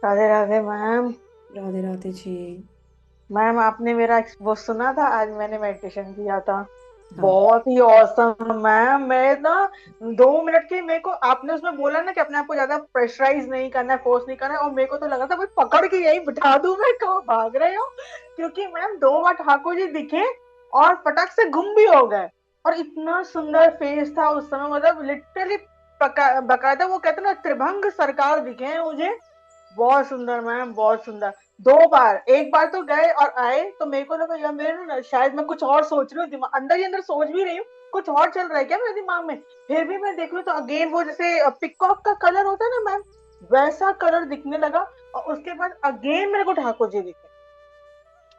Radhe Radhe ma'am. Radhe Radhe ji. Ma'am आपने मेरा वो सुना था, आज मैंने मेडिटेशन किया था। हाँ। बहुत ही औसम मैम। मैं ना 2 मिनट की, मेरे को आपने उसमें बोला ना कि अपने आप को ज्यादा प्रेशराइज नहीं करना है, फोर्स नहीं करना है, और मेरे को तो लगा था भाई पकड़ के यही बिठा दूं मैं, कहाँ भाग रहे हो। क्योंकि मैम 2 बार ठाकुर जी दिखे और फटक से गुम भी हो गए। और इतना सुंदर फेस था उस समय, मतलब लिटरली बकायदा वो कहते हैं ना, त्रिभंग सरकार दिखे हैं मुझे। बहुत सुंदर मैम, बहुत सुंदर। 2 बार, एक बार तो गए और आए तो मेरे को लगा यार, मेरे ना शायद मैं कुछ और सोच रही हूँ, दिमाग अंदर ही अंदर सोच भी रही हूँ, कुछ और चल रहा है क्या मेरे दिमाग में। फिर भी मैं देख लूँ तो अगेन वो जैसे पिकॉक का कलर होता है ना मैम, वैसा कलर दिखने लगा। और उसके बाद अगेन मेरे को ठाकुर जी दिखे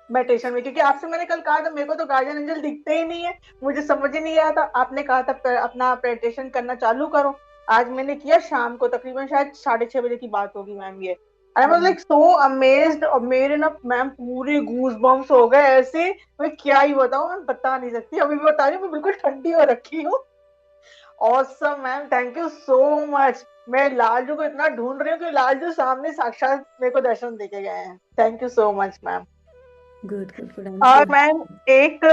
मेडिटेशन में। क्योंकि आपसे मैंने कल कहा था मेरे को तो गार्जियन एंजल दिखते ही नहीं है, मुझे समझ ही नहीं आया था। आपने कहा था अपना मेडिटेशन करना चालू करो। आज मैंने किया शाम को, तकरीबन शायद 6:30 बजे की बात होगी मैम ये। I was hmm. Like so amazed, और मेरे ना मैम पूरे गूज बम्स हो गए ऐसे। मैं क्या ही बताऊं, मैं बता नहीं सकती, अभी भी बता रही हूँ, मैं बिल्कुल ठंडी हो रखी हूँ। Awesome ma'am, thank you so much. मैं लालजू को इतना ढूंढ रही हूँ कि लालजू सामने साक्षात मेरे को दर्शन देके गए हैं। Thank you so much ma'am. Good good good, I am और सो। मैम एक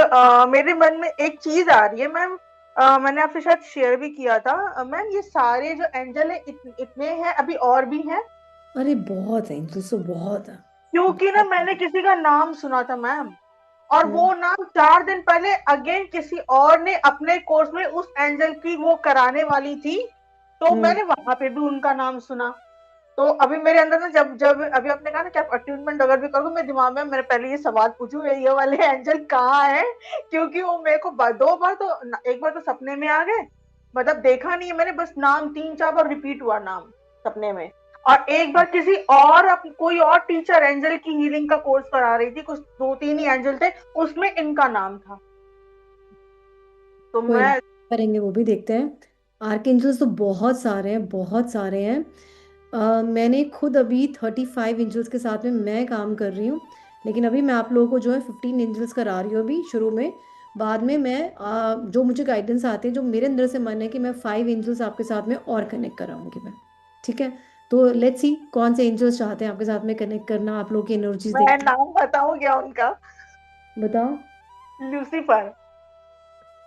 मेरे मन में एक चीज आ रही है मैम। मैंने आपसे शायद शेयर भी किया था। मैम ये सारे जो एंजल है इतने हैं, अभी और भी हैं। अरे बहुत है, इंग्लिश तो बहुत है। क्योंकि ना बहुत है। मैंने किसी का नाम सुना था मैम, और हम्म। वो नाम 4 दिन पहले अगेन किसी और ने अपने कोर्स में उस एंजल की वो कराने वाली थी। तो हम्म। मैंने वहां पे भी उनका नाम सुना। तो अभी मेरे अंदर ना, जब जब अभी आपने कहा ना कि आप अट्यूनमेंट अगर भी करोगे, मेरे दिमाग में मैंने पहले ये सवाल पूछू, ये वाले एंजल कहाँ है। क्योंकि वो मेरे को 2 बार तो, एक बार तो सपने में आ गए, मतलब देखा नहीं है मैंने, बस नाम 3-4 बार रिपीट हुआ नाम सपने में। और एक बार किसी और कोई और टीचर एंजल की हीलिंग का कोर्स करा रही थी, कुछ 2-3 ही एंजल थे, उसमें इनका नाम था। तो कोई नहीं, मैं, करेंगे वो भी देखते हैं। आर्क तो बहुत सारे हैं, बहुत सारे हैं। मैंने खुद अभी 35 इंचज के साथ में मैं काम कर रही हूँ। लेकिन अभी मैं आप लोगों को जो है 15 इंचज करा रही हूँ अभी शुरू में। बाद में मैं जो मुझे गाइडेंस आते हैं, जो मेरे अंदर से मन है कि मैं 5 इंचज आपके साथ में और कनेक्ट कराऊंगी मैं। ठीक है। तो लेट्स सी कौन से एंजल्स चाहते हैं आपके साथ में कनेक्ट करना, आप लोग की एनर्जीज मैं देखते नाम बताऊं क्या उनका? हैं। बताओ। लूसीफर।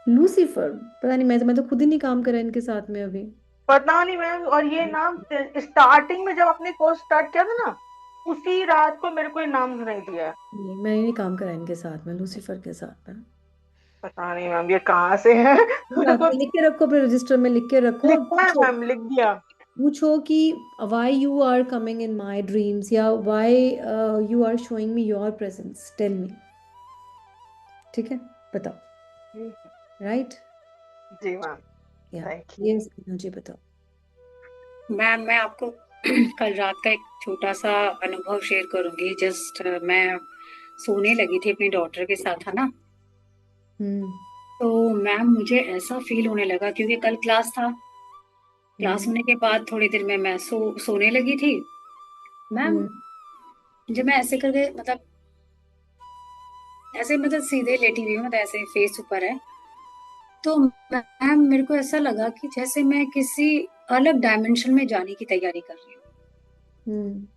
लूसीफर? पता नहीं, मैं तो खुद ही नहीं काम करा इनके साथ में अभी। पता नहीं मैम, और ये नाम स्टार्टिंग में जब अपने कोर्स स्टार्ट किया था ना, उसी रात को मेरे को ये नाम सुनाई दिया है। नहीं, मैंने नहीं काम करा इनके साथ में, लूसीफर के साथ में। पता नहीं मैम ये कहाँ से है। कोई मेरे बात को नहीं, लिख के रखो अपने रजिस्टर में, लिख के रखो और लिखना है पूछो। मैम, लिख दिया। पूछो कि why you are coming in my dreams, या why you are showing me your presence, tell me. ठीक है। बताओ। राइट। जी मैम। या थैंक ये यू। मुझे बताओ। मैम मैं आपको कल रात का एक छोटा सा अनुभव शेयर करूंगी। जस्ट मैं सोने लगी थी अपनी डॉटर के साथ, है ना। हम्म। तो मैम मुझे ऐसा फील होने लगा, क्योंकि कल क्लास था। क्लास हम्म। होने के बाद थोड़ी देर में मैं सोने लगी थी मैम। हम्म। जब मैं ऐसे करके मतलब ऐसे मतलब सीधे लेटी हुई हूँ, मतलब ऐसे फेस ऊपर है। तो मैम मेरे को ऐसा लगा कि जैसे मैं किसी अलग डायमेंशन में जाने की तैयारी कर रही हूँ, हम्म।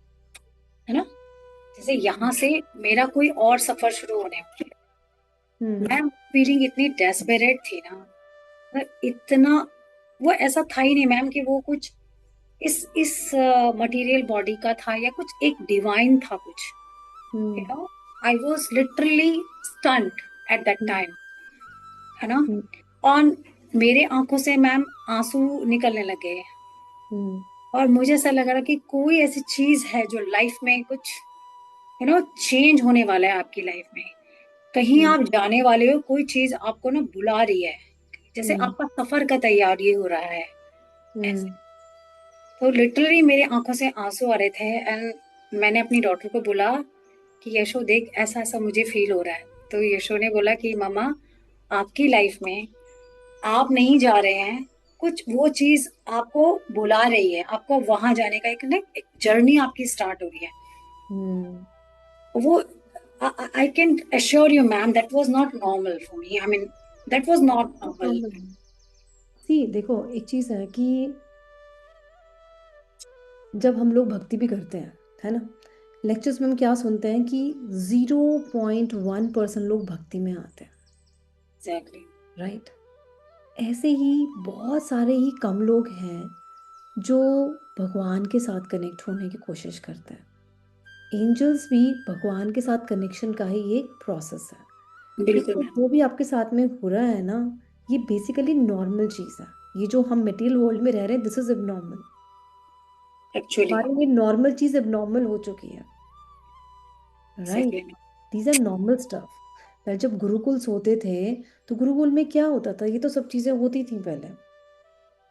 है ना। जैसे यहाँ से मेरा कोई और सफर शुरू होने वाला है। हम्म। मैम फीलिंग इतनी डेस्परेट थी ना, मतलब इतना, वो ऐसा था ही नहीं मैम कि वो कुछ इस मटेरियल बॉडी का था या कुछ एक डिवाइन था कुछ, you hmm. No. I was literally stunt at that hmm. Time, है ना। हम्म। और मेरे आंखों से मैम आंसू निकलने लगे। हम्म। और मुझे ऐसा लग रहा कि कोई ऐसी चीज है जो लाइफ में कुछ, यू नो, चेंज होने वाला है आपकी लाइफ में। कहीं हम्म। आप जाने वाले हो, कोई चीज आपको ना बुला रही है, जैसे हम्म। आपका सफर का तैयारी हो रहा है ऐसे। हम्म। तो लिटरली मेरे आंखों से आंसू आ रहे थे। एंड मैंने अपनी डॉटर को बोला कि यशो देख, ऐसा ऐसा मुझे फील हो रहा है। तो यशो ने बोला कि मम्मा, आपकी लाइफ में आप नहीं जा रहे हैं, कुछ वो चीज आपको बुला रही है, आपको वहां जाने का एक ना एक जर्नी आपकी स्टार्ट हो रही है। हम्म। वो, I can assure you ma'am, that was not normal for me. I mean that was not normal. See देखो, एक चीज है कि जब हम लोग भक्ति भी करते हैं, है ना। लेक्चर्स में हम क्या सुनते हैं कि 0.1% लोग भक्ति में आते हैं, एग्जैक्टली। राइट। ऐसे ही बहुत सारे ही कम लोग हैं जो भगवान के साथ कनेक्ट होने की कोशिश करते हैं। एंजल्स भी भगवान के साथ कनेक्शन का ही एक प्रोसेस है। बिल्कुल देखो मैम। जो भी आपके साथ में हो रहा है ना, ये बेसिकली नॉर्मल चीज़ है। ये जो हम मटेरियल वर्ल्ड में रह रहे हैं, दिस इज एबनॉर्मल। एक्चुअली। हमारे लिए नॉर्मल चीज़ एबनॉर्मल हो चुकी है, right. Exactly. These are normal stuff. पहले जब गुरुकुल होते थे तो गुरुकुल में क्या होता था, ये तो सब चीज़ें होती थी पहले।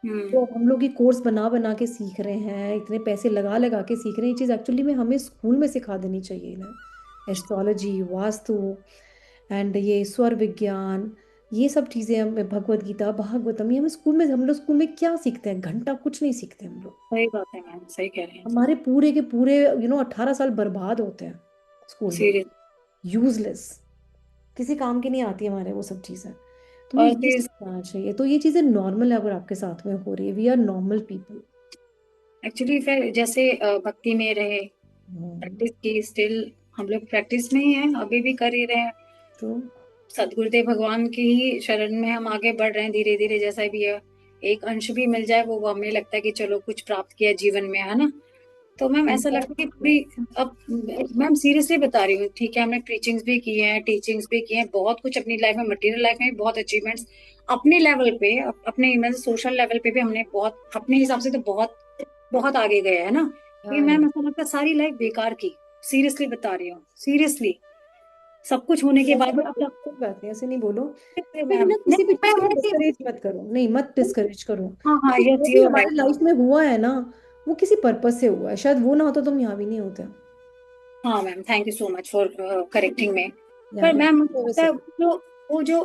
हम्म। तो हम लोग ये कोर्स बना बना के सीख रहे हैं, इतने पैसे लगा लगा के सीख रहे हैं। ये चीज़ एक्चुअली में हमें स्कूल में सिखा देनी चाहिए ना। एस्ट्रोलॉजी, वास्तु एंड ये स्वर विज्ञान, ये सब चीज़ें हमें, भगवत गीता, भागवतम, ये हमें स्कूल में, हम लोग स्कूल में क्या सीखते हैं, घंटा कुछ नहीं सीखते हम लोग। सही बात है मैम, सही कह रहे हैं। हमारे पूरे के पूरे 18 साल बर्बाद होते हैं स्कूल में, सीरियस। यूजलेस, किसी काम की नहीं आती हमारे वो सब चीज़ें। तो हमें और ये फिर सीखना चाहिए। तो ये चीज़ें नॉर्मल है, अगर आपके साथ में हो रही है, we are normal people. Actually फिर जैसे भक्ति में रहे, प्रैक्टिस की, स्टिल हम लोग प्रैक्टिस में ही हैं, अभी भी कर ही रहे हैं। तो सदगुरुदेव भगवान की ही शरण में हम आगे बढ़ रहे हैं धीरे धीरे, जैसा भी है। एक अंश भी मिल जाए वो हमें लगता है कि चलो कुछ प्राप्त किया जीवन में, है ना। तो मैम ऐसा लगता है कि पूरी, अब मैम सीरियसली बता रही हूँ, ठीक है, हमने प्रीचिंग्स भी की हैं, टीचिंग्स भी की हैं, बहुत कुछ अपनी लाइफ में, मटेरियल लाइफ में भी बहुत अचीवमेंट्स अपने लेवल पे, अपने मतलब सोशल लेवल पे भी हमने बहुत अपने हिसाब से तो बहुत बहुत आगे गए है ना। ये मैम ऐसा लगता है सारी लाइफ बेकार की, सीरियसली बता रही हूँ, सीरियसली सब कुछ होने के बाद भी अब कोई बात नहीं, ऐसे नहीं बोलो। लेकिन मैम ना किसी भी चीज को नहीं, डिस्करेज मत करो, नहीं मत डिस्करेज करो। हाँ हाँ, क्योंकि यस जो भी यू हमारे राइट। लाइफ में हुआ है ना, वो किसी पर्पस से हुआ है। शायद वो ना होता तो हम यहाँ भी नहीं होते। हाँ ma'am, thank you so much for correcting में। या पर या मैम मुझे लगता वैसे है वो जो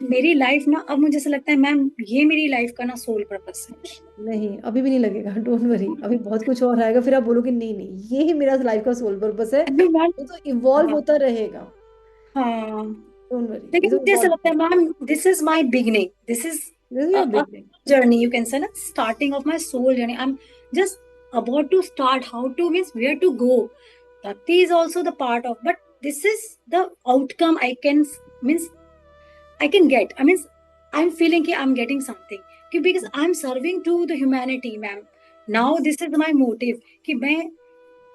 मेरी लाइफ ना, अब मुझे ऐसा लगता है मैम ये मेरी लाइफ का ना सोल पर्पस है। नहीं, अभी भी नहीं लगेगा, डोंट वरी। अभी बहुत कुछ और आएगा, फिर आप बोलोगे नहीं नहीं, ये ही मेरा लाइफ का सोल पर्पस है। अभी मैम, ये तो इवॉल्व हाँ होता रहेगा, हाँ, डोंट वरी, ये लेकिन तो मुझे ऐसा लगता इवॉल्व। है ma'am this is my beginning, this is this is your a beginning. journey, you can say na, starting of my soul journey. I'm just about to start, how to means where to go. Bhakti is also the part of, but this is the outcome I can means I can get. I mean, I'm feeling कि I'm getting something because I'm serving to the humanity, ma'am. Now this is my motive कि मैं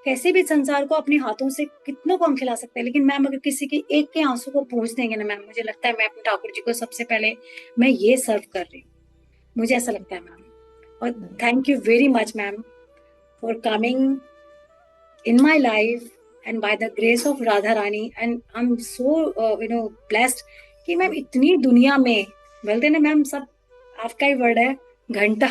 कैसे भी संसार को अपने हाथों से कितनों को हम खिला सकते हैं, लेकिन मैम अगर किसी के एक के आंसू को पूछ देंगे ना मैम, मुझे लगता है मैं अपने ठाकुर जी को सबसे पहले मैं ये सर्व कर रही हूँ, मुझे ऐसा लगता है मैम। और thank you very much ma'am for coming in my life and by the grace of Radha Rani, and I am so blessed कि मैम इतनी दुनिया में, बोलते ना मैम सब आपका ही वर्ड है, घंटा,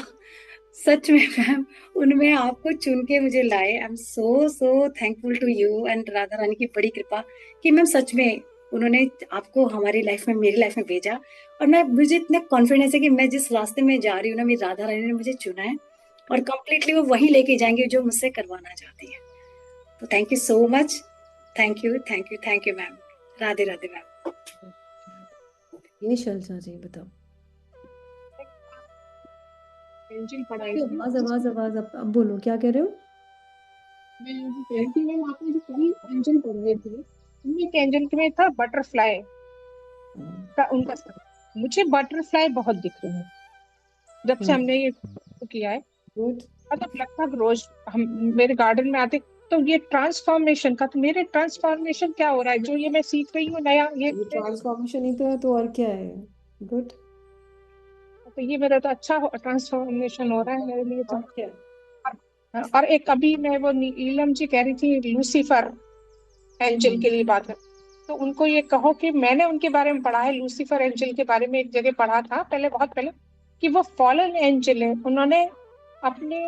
सच में मैम उनमें आपको चुन के मुझे लाए। I am so so thankful to you and Radha Rani की बड़ी कृपा कि मैम सच में उन्होंने आपको हमारी लाइफ में, मेरी लाइफ में भेजा। और मैं, मुझे इतना कॉन्फिडेंस है कि मैं जिस रास्ते में जा रही हूँ ना, मेरी राधा रानी ने मुझे चुना है और कम्प्लीटली वो वही लेके जाएंगे जो मुझसे करवाना चाहती है। तो thank you so much, thank you thank you thank you ma'am. Radhe Radhe ma'am. ये शलजा जी बताओ। एंजल पढ़ाई आपकी थी आवाज आवाज आवाज, अब बोलो, क्या कह रहे हो। मैं जो कह रही थी मैम, आपने जो कभी एंजल पढ़ाई थी, उनमें एक एंजल में था बटरफ्लाई का, उनका सर। मुझे बटरफ्लाई बहुत दिख रहे हैं जब से हमने ये किया है। गुड। मतलब लगता है रोज हम मेरे गार्डन में आते, तो ये ट्रांसफॉर्मेशन का, तो मेरे ट्रांसफॉर्मेशन क्या हो रहा है जो ये मैं सीख रही हूँ नया, ये ट्रांसफॉर्मेशन ही तो है, तो और क्या है। गुड। तो ये मेरा तो अच्छा ट्रांसफॉर्मेशन हो रहा है मेरे लिए तो। और क्या। और एक अभी मैं वो नीलम जी कह रही थी लूसीफर एंजल के लिए बात है, तो उनको ये कहो कि मैंने उनके बारे में पढ़ा है, लूसीफर एंजल के बारे में एक जगह पढ़ा था पहले, बहुत पहले, कि वो फॉलन एंजल है। उन्होंने अपने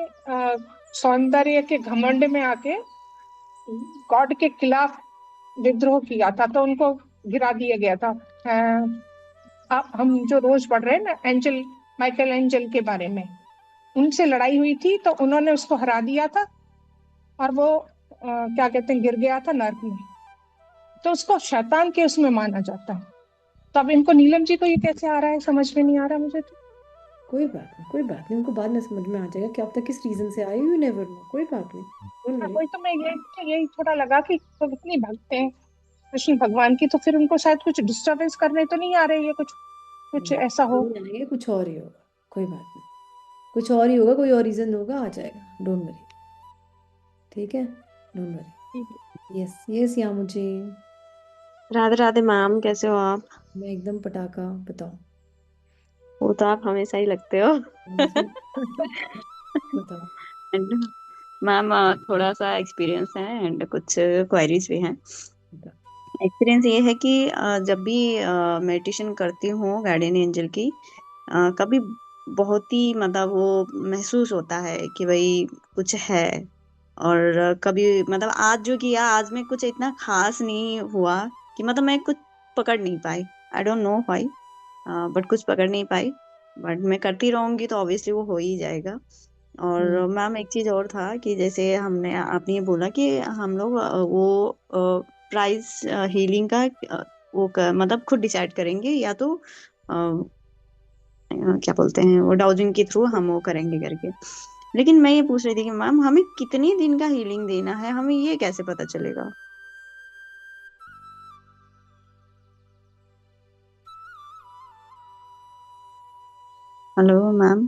सौंदर्य के घमंड में आके गॉड के खिलाफ विद्रोह किया था, तो उनको गिरा दिया गया था। आप हम जो रोज पढ़ रहे हैं ना एंजल, माइकल एंजल के बारे में, उनसे लड़ाई हुई थी तो उन्होंने उसको हरा दिया था, और वो क्या कहते हैं, गिर गया था नर्क में, तो उसको शैतान के उसमें माना जाता है। तो अब इनको नीलम जी को ये कैसे आ रहा है, समझ में नहीं आ रहा मुझे तो। कोई बात नहीं, उनको बाद में समझ में आ जाएगा कि आप तक किस रीजन से आए, यू नेवर नो, कोई बात नहीं, डोंट हाँ, वरी। वही तो मैं यही थोड़ा लगा कि तो इतनी भक्त है कृष्ण भगवान की, तो फिर उनको शायद कुछ डिस्टरबेंस करने तो नहीं आ रही है, कुछ कुछ ऐसा हो। नहीं आएंगे, कुछ और ही होगा, कोई बात नहीं, कुछ और ही होगा, कोई और रीजन होगा, आ जाएगा, डोंट वरी। ठीक है, डोंट वरी। यस यस, या मुझे। राधे राधे मैम, कैसे हो आप? मैं एकदम पटाखा, बताओ। वो तो आप हमेशा ही लगते हो। हमेशा। बताओ। एंड मैम, थोड़ा सा एक्सपीरियंस है एंड कुछ क्वेरीज भी हैं। बताओ। एक्सपीरियंस ये है कि जब भी मेडिटेशन करती हूँ गार्डियन एंजल की, कभी बहुत ही मतलब वो महसूस होता है कि भाई कुछ है। और कभी मतलब आज जो किया, आज में कुछ इतना खास नहीं हुआ कि मतलब मैं कुछ पकड़ नहीं पाई। I don't know why, but कुछ पकड़ नहीं पाई। बट मैं करती रहूंगी तो ऑब्वियसली वो हो ही जाएगा। और हम्म। मैम एक चीज और था कि जैसे आपने ये बोला कि हम लोग वो प्राइस हीलिंग का मतलब खुद डिसाइड करेंगे, या तो क्या बोलते हैं वो डाउजिंग के थ्रू हम वो करेंगे करके। लेकिन मैं ये पूछ रही थी कि मैम, हमें कितनी दिन का हीलिंग देना है, हमें ये कैसे पता चलेगा? Hello ma'am.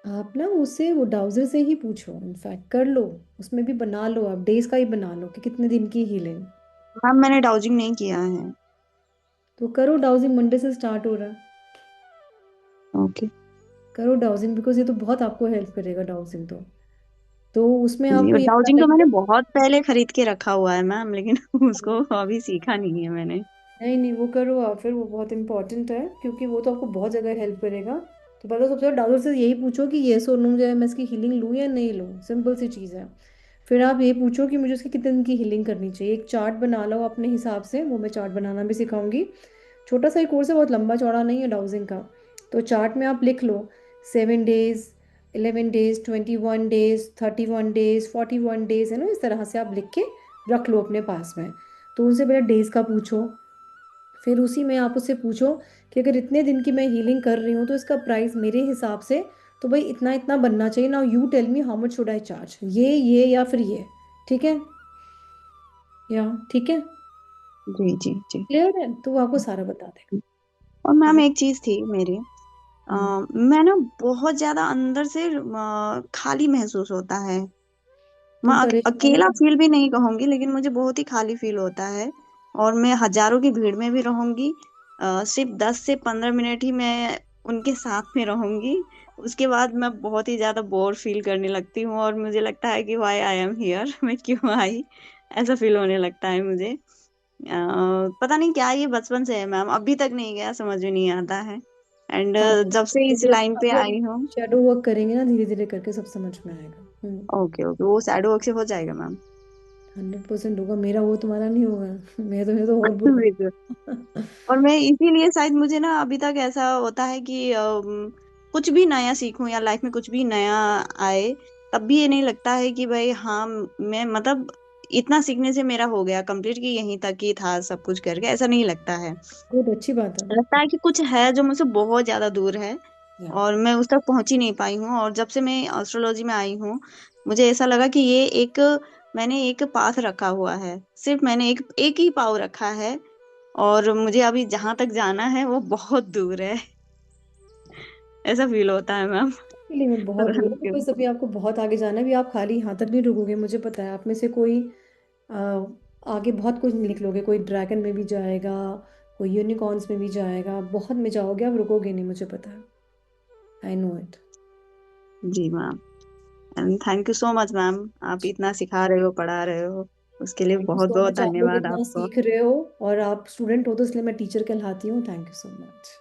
आप ना उससे, वो डाउजर से ही पूछो, इनफैक्ट कर लो, उसमें भी बना लो, आप डेज का ही बना लो कि कितने दिन की हीलिंग। मैम मैंने डाउजिंग नहीं किया है। तो करो डाउजिंग, मंडे से स्टार्ट हो रहा है, ओके। करो डाउजिंग, बिकॉज ये तो बहुत आपको हेल्प करेगा डाउजिंग तो उसमें जी, आपको और ये पता डाउजिंग तो मैंने लगेगा। बहुत पहले खरीद के रखा हुआ है मैम, लेकिन उसको अभी सीखा नहीं है मैंने। नहीं नहीं, वो करो आप फिर, वो बहुत इंपॉर्टेंट है, क्योंकि वो तो आपको बहुत जगह हेल्प करेगा। तो पहले सबसे पहले डॉक्टर से यही पूछो कि ये सो नो, जो मैं इसकी हीलिंग लूँ या नहीं लूँ, सिंपल सी चीज़ है। फिर आप ये पूछो कि मुझे इसकी कितने दिन की हीलिंग करनी चाहिए, एक चार्ट बना लो अपने हिसाब से, वो मैं चार्ट बनाना भी सिखाऊंगी। छोटा सा ही कोर्स है, बहुत लंबा चौड़ा नहीं है डाउजिंग का। तो चार्ट में आप लिख लो 7 days, 11 days, 21 days, 31 days, 41 days, है ना, इस तरह से आप लिख के रख लो अपने पास में। तो उनसे पहले डेज का पूछो, फिर उसी में आप उससे पूछो कि अगर इतने दिन की मैं हीलिंग कर रही हूँ तो इसका प्राइस मेरे हिसाब से तो भाई इतना इतना बनना चाहिए, now you tell me how much should I charge, ये या फिर ये। ठीक है, या ठीक है, जी जी जी। क्लियर है, तो वो आपको सारा बता देगा। और ठीक मैम है। एक चीज थी मेरी, हम्म। मैं ना बहुत ज्यादा अंदर से खाली महसूस होता है। मैं तुम परेशान अकेला हो। फील भी नहीं कहूंगी, लेकिन मुझे बहुत ही खाली फील होता है। और मैं हजारों की भीड़ में भी रहूंगी, सिर्फ 10 से 15 मिनट ही मैं उनके साथ में रहूंगी। उसके बाद मैं बहुत ही ज्यादा बोर फील करने लगती हूँ, और मुझे लगता है कि वाई आई एम हियर, मैं क्यों आई, ऐसा फील होने लगता है मुझे। पता नहीं क्या ये बचपन से है मैम, अभी तक नहीं गया, समझ में नहीं आता है। एंड हाँ, जब से इस अभी लाइन पे अभी आई हूँ। शेडो वर्क करेंगे ना, धीरे धीरे करके सब समझ में आएगा। ओके ओके, वो शैडो वर्क से हो जाएगा मैम? 100% होगा मेरा, वो तुम्हारा नहीं होगा। मेरा तो और बुरा बिल्कुल। होगा। और मैं इसीलिए शायद मुझे ना अभी तक ऐसा होता है कि कुछ भी नया सीखूं या लाइफ में कुछ भी नया आए, तब भी ये नहीं लगता है कि भाई हाँ, मैं मतलब इतना सीखने से मेरा हो गया कंप्लीट, कि यहीं तक ही था सब कुछ करके, ऐसा नहीं लगता है। बहुत अच्छी बात है। लगता है कि कुछ है जो मुझसे बहुत ज्यादा दूर है, या और मैं उस तक पहुंच ही नहीं पाई हूँ। और जब से मैं एस्ट्रोलॉजी में आई हूँ, मुझे ऐसा लगा कि ये एक, मैंने एक पाथ रखा हुआ है, सिर्फ मैंने एक एक ही पाव रखा है, और मुझे अभी जहां तक जाना है वो बहुत दूर है। ऐसा फील होता है मैम। लिए मैं बहुत पता दूर नहीं है, क्यों। बिकॉज अभी आपको बहुत आगे जाना है, अभी आप खाली यहाँ तक नहीं रुकोगे, मुझे पता है आप में से कोई आ, आगे बहुत कुछ निकलोगे, कोई ड्रैगन में भी जाएगा, कोई यूनिकॉर्न्स में भी जाएगा, बहुत में जाओगे, आप रुकोगे नहीं, मुझे पता है, आई नो इट। जी ma'am, and thank you so much ma'am, आप इतना सिखा रहे हो, पढ़ा रहे हो, उसके लिए थैंक यू बहुत सो बहुत मच, आप लोग धन्यवाद इतना आपको। सीख रहे हो, और आप स्टूडेंट हो तो इसलिए मैं टीचर कहलाती हूँ, थैंक यू सो मच।